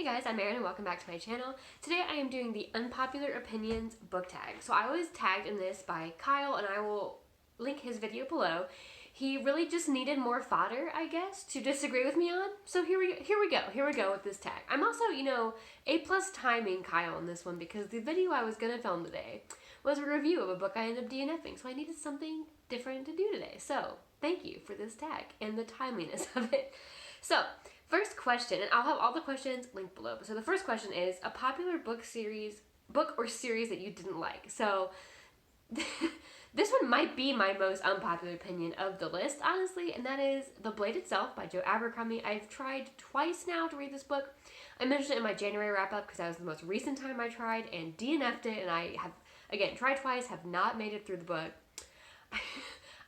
Hey guys, I'm Erin and welcome back to my channel. Today I am doing the Unpopular Opinions book tag. So I was tagged in this by Kyle and I will link his video below. He really just needed more fodder, I guess, to disagree with me on. So here we go with this tag. I'm also, A+ timing Kyle on this one because the video I was gonna film today was a review of a book I ended up DNFing. So I needed something different to do today. So thank you for this tag and the timeliness of it. So, first question, and I'll have all the questions linked below. So the first question is a popular book or series that you didn't like. So this one might be my most unpopular opinion of the list, honestly, and that is The Blade Itself by Joe Abercrombie. I've tried twice now to read this book. I mentioned it in my January wrap-up because that was the most recent time I tried and DNF'd it, and I have, again, tried twice, have not made it through the book.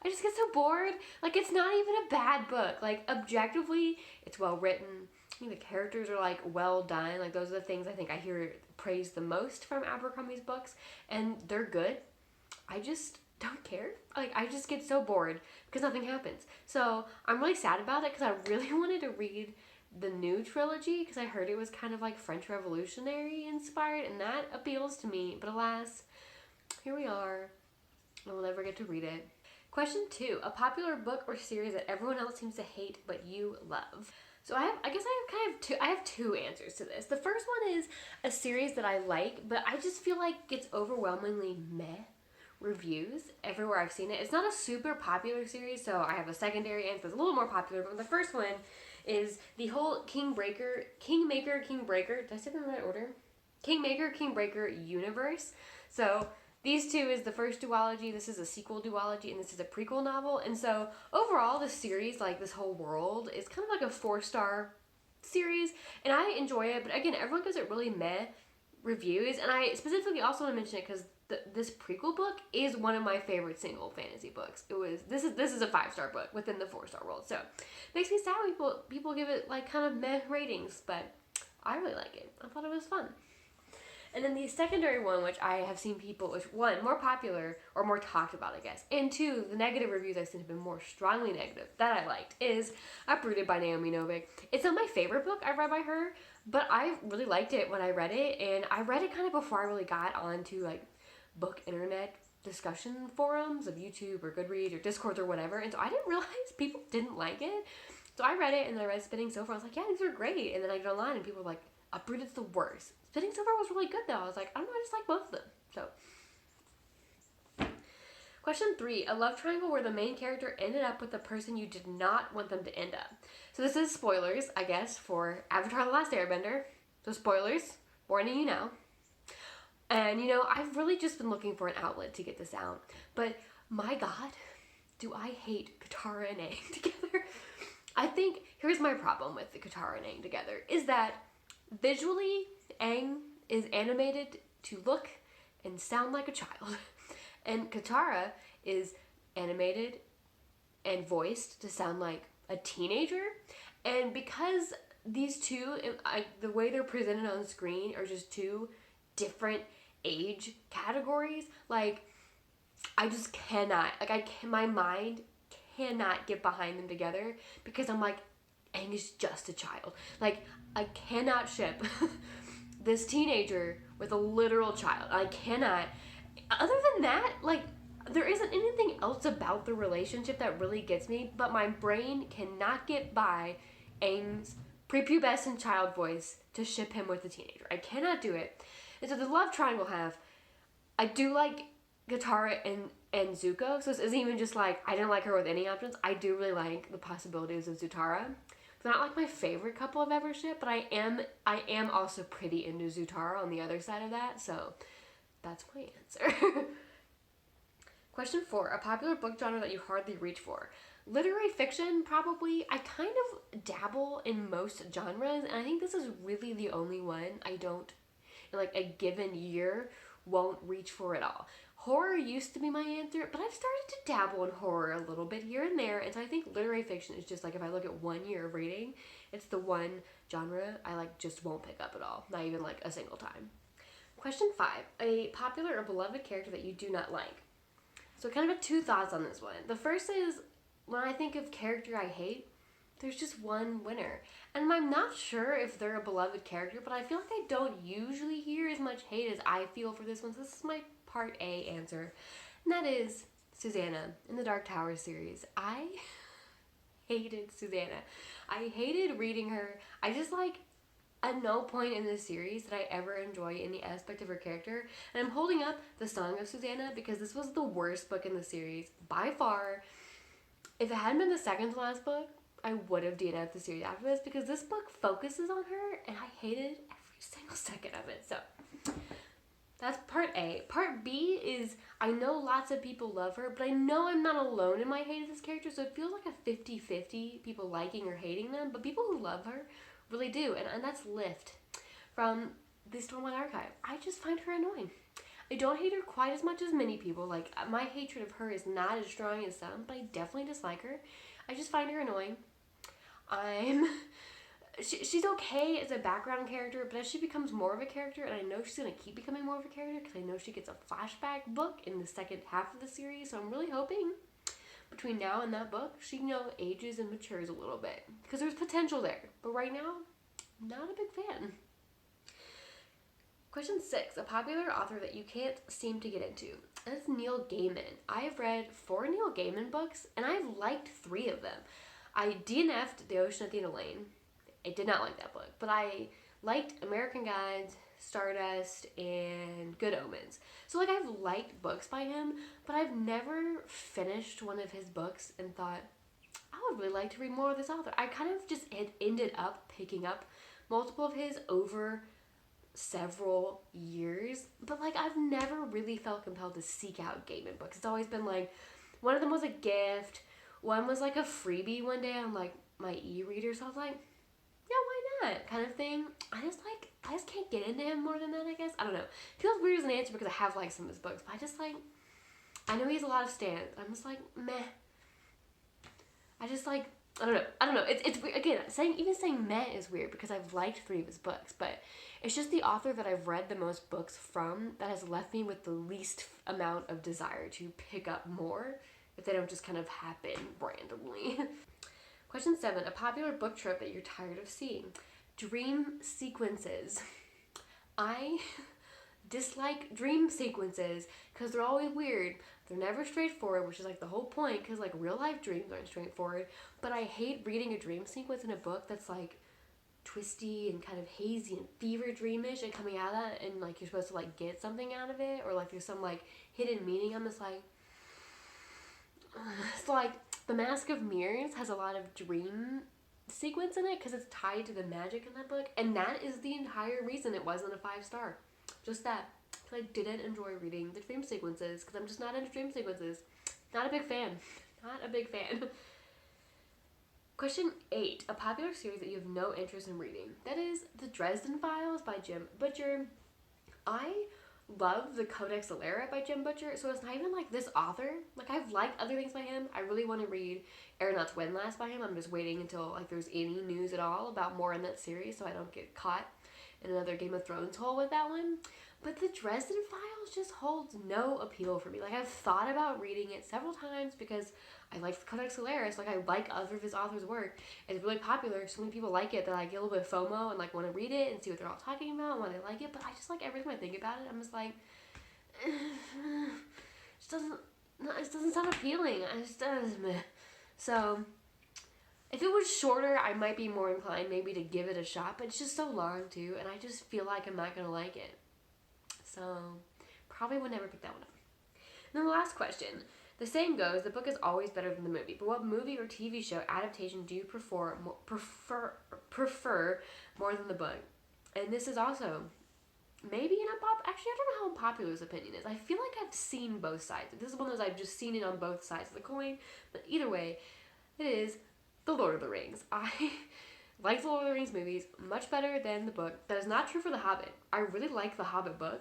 I just get so bored. Like, it's not even a bad book. Like, objectively, it's well written. I think the characters are, like, well done. Like, those are the things I think I hear praised the most from Abercrombie's books. And they're good. I just don't care. Like, I just get so bored because nothing happens. So, I'm really sad about it because I really wanted to read the new trilogy because I heard it was kind of, like, French Revolutionary inspired. And that appeals to me. But alas, here we are. I will never get to read it. Question 2, a popular book or series that everyone else seems to hate but you love. So I have two answers to this. The first one is a series that I like, but I just feel like it's overwhelmingly meh reviews everywhere I've seen it. It's not a super popular series, so I have a secondary answer that's a little more popular, but the first one is the whole Kingmaker, did I say that in the right order? Kingmaker universe. So these two is the first duology, this is a sequel duology, and this is a prequel novel. And so overall, this series, like this whole world, is kind of like a 4-star series. And I enjoy it, but again, everyone gives it really meh reviews. And I specifically also want to mention it because this prequel book is one of my favorite single fantasy books. This is a 5-star book within the 4-star world. So it makes me sad when people give it like kind of meh ratings, but I really like it. I thought it was fun. And then the secondary one, which I have seen people, which one, more popular or more talked about, I guess, and two, the negative reviews I've seen have been more strongly negative, that I liked, is Uprooted by Naomi Novik. It's not my favorite book I've read by her, but I really liked it when I read it, and I read it kind of before I really got onto, like, book internet discussion forums of YouTube or Goodreads or Discord or whatever, and so I didn't realize people didn't like it. So I read it, and then I read Spinning Sofa, I was like, yeah, these are great, and then I get online, and people were like, Uprooted's the worst. Spinning Sofa was really good though. I was like, I don't know, I just like both of them. So, question 3, a love triangle where the main character ended up with the person you did not want them to end up. So this is spoilers, I guess, for Avatar: The Last Airbender. So spoilers, warning you now. And I've really just been looking for an outlet to get this out. But my God, do I hate Katara and Aang together. I think, here's my problem with the Katara and Aang together, is that visually, Aang is animated to look and sound like a child. And Katara is animated and voiced to sound like a teenager. And because these two, the way they're presented on screen are just two different age categories, like, I just cannot, my mind cannot get behind them together because I'm like, Aang is just a child. Like, I cannot ship this teenager with a literal child. I cannot. Other than that, like, there isn't anything else about the relationship that really gets me, but my brain cannot get by Aang's prepubescent child voice to ship him with a teenager. I cannot do it. And so the love triangle I do like Katara and Zuko, so this isn't even just like, I didn't like her with any options. I do really like the possibilities of Zutara. It's not like my favorite couple I've ever shipped, but I am also pretty into Zutara on the other side of that, so that's my answer. Question 4, a popular book genre that you hardly reach for. Literary fiction, probably. I kind of dabble in most genres, and I think this is really the only one I don't, in like a given year, won't reach for at all. Horror used to be my answer, but I've started to dabble in horror a little bit here and there, and so I think literary fiction is just like, if I look at 1 year of reading, it's the one genre I just won't pick up at all, not even like a single time. Question 5, a popular or beloved character that you do not like. So kind of 2 thoughts on this one. The first is, when I think of character I hate, there's just one winner, And I'm not sure if they're a beloved character, but I feel like I don't usually hear as much hate as I feel for this one. So this is my part A answer. And that is Susanna in the Dark Tower series. I hated Susanna. I hated reading her. I just like, at no point in this series did I ever enjoy any aspect of her character. And I'm holding up The Song of Susanna because this was the worst book in the series by far. If it hadn't been the second to last book, I would have DNF'd the series after this because this book focuses on her and I hated every single second of it. So that's part A. Part B is, I know lots of people love her, but I know I'm not alone in my hate of this character, so it feels like a 50-50 people liking or hating them, but people who love her really do, and that's Lift from the Stormlight Archive. I just find her annoying. I don't hate her quite as much as many people. Like, my hatred of her is not as strong as some, but I definitely dislike her. I just find her annoying. She's okay as a background character, but as she becomes more of a character, and I know she's going to keep becoming more of a character because I know she gets a flashback book in the second half of the series, so I'm really hoping between now and that book, she, ages and matures a little bit because there's potential there. But right now, not a big fan. Question 6, a popular author that you can't seem to get into. That's Neil Gaiman. I have read 4 Neil Gaiman books, and I've liked 3 of them. I DNF'd The Ocean at the End of Lane. I did not like that book, but I liked American Gods, Stardust, and Good Omens. So, I've liked books by him, but I've never finished one of his books and thought, I would really like to read more of this author. I kind of just had ended up picking up multiple of his over several years, but I've never really felt compelled to seek out Gaiman books. It's always been one of them was a gift, one was a freebie one day on my e-reader, so I was like, yeah, why not, kind of thing. I just can't get into him more than that, I guess. I don't know. It feels weird as an answer because I have liked some of his books, but I just I know he has a lot of stands. I'm just meh. I just I don't know. It's weird. Again, saying meh is weird because I've liked 3 of his books, but it's just the author that I've read the most books from that has left me with the least amount of desire to pick up more if they don't just kind of happen randomly. Question 7, a popular book trope that you're tired of seeing. Dream sequences. I dislike dream sequences because they're always weird. They're never straightforward, which is the whole point because real life dreams aren't straightforward. But I hate reading a dream sequence in a book that's twisty and kind of hazy and fever dreamish and coming out of that and you're supposed to get something out of it or there's some hidden meaning. I'm just it's The Mask of Mirrors has a lot of dream sequence in it because it's tied to the magic in that book, and that is the entire reason it wasn't a 5-star. Just that. I didn't enjoy reading the dream sequences because I'm just not into dream sequences. Not a big fan. Not a big fan. Question 8, a popular series that you have no interest in reading. That is The Dresden Files by Jim Butcher. I love the Codex Alera by Jim Butcher, so it's not even this author. I've liked other things by him. I really want to read Aeronaut's Windlass by him. I'm just waiting until there's any news at all about more in that series so I don't get caught in another Game of Thrones hole with that one. But the Dresden Files just holds no appeal for me. I've thought about reading it several times because I like the Codex Alera. I like other of his authors' work. It's really popular. So many people like it that I get a little bit of FOMO and want to read it and see what they're all talking about and why they like it. But I just every time I think about it, I'm just it doesn't sound appealing. So if it was shorter, I might be more inclined maybe to give it a shot. But it's just so long too, and I just feel like I'm not gonna like it. So probably would never pick that one up. And then the last question. The saying goes, the book is always better than the movie. But what movie or TV show adaptation do you prefer more than the book? And this is also maybe actually, I don't know how unpopular this opinion is. I feel like I've seen both sides. This is one of those I've just seen it on both sides of the coin. But either way, it is The Lord of the Rings. I like the Lord of the Rings movies much better than the book. That is not true for The Hobbit. I really like the Hobbit book.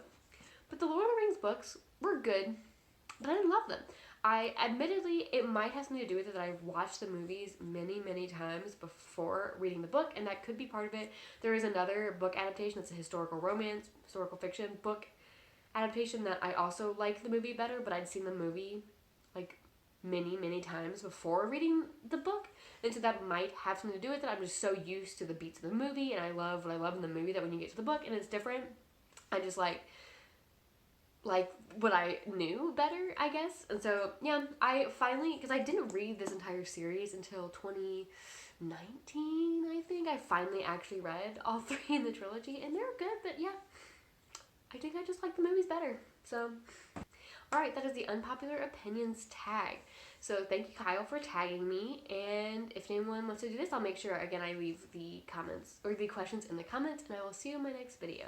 But the Lord of the Rings books were good, but I didn't love them. Admittedly, it might have something to do with it that I've watched the movies many, many times before reading the book, and that could be part of it. There is another book adaptation that's a historical fiction book adaptation that I also like the movie better, but I'd seen the movie many times before reading the book, and so that might have something to do with it. I'm just so used to the beats of the movie, and I love what I love in the movie that when you get to the book and it's different, I just like what I knew better, I guess. And so yeah, I finally, because I didn't read this entire series until 2019, I think. I finally actually read all three in the trilogy, and they're good, but yeah, I think I just like the movies better. So alright, that is the Unpopular Opinions tag. So thank you, Kyle, for tagging me, and if anyone wants to do this, I'll make sure, again, I leave the comments, or the questions in the comments, and I will see you in my next video.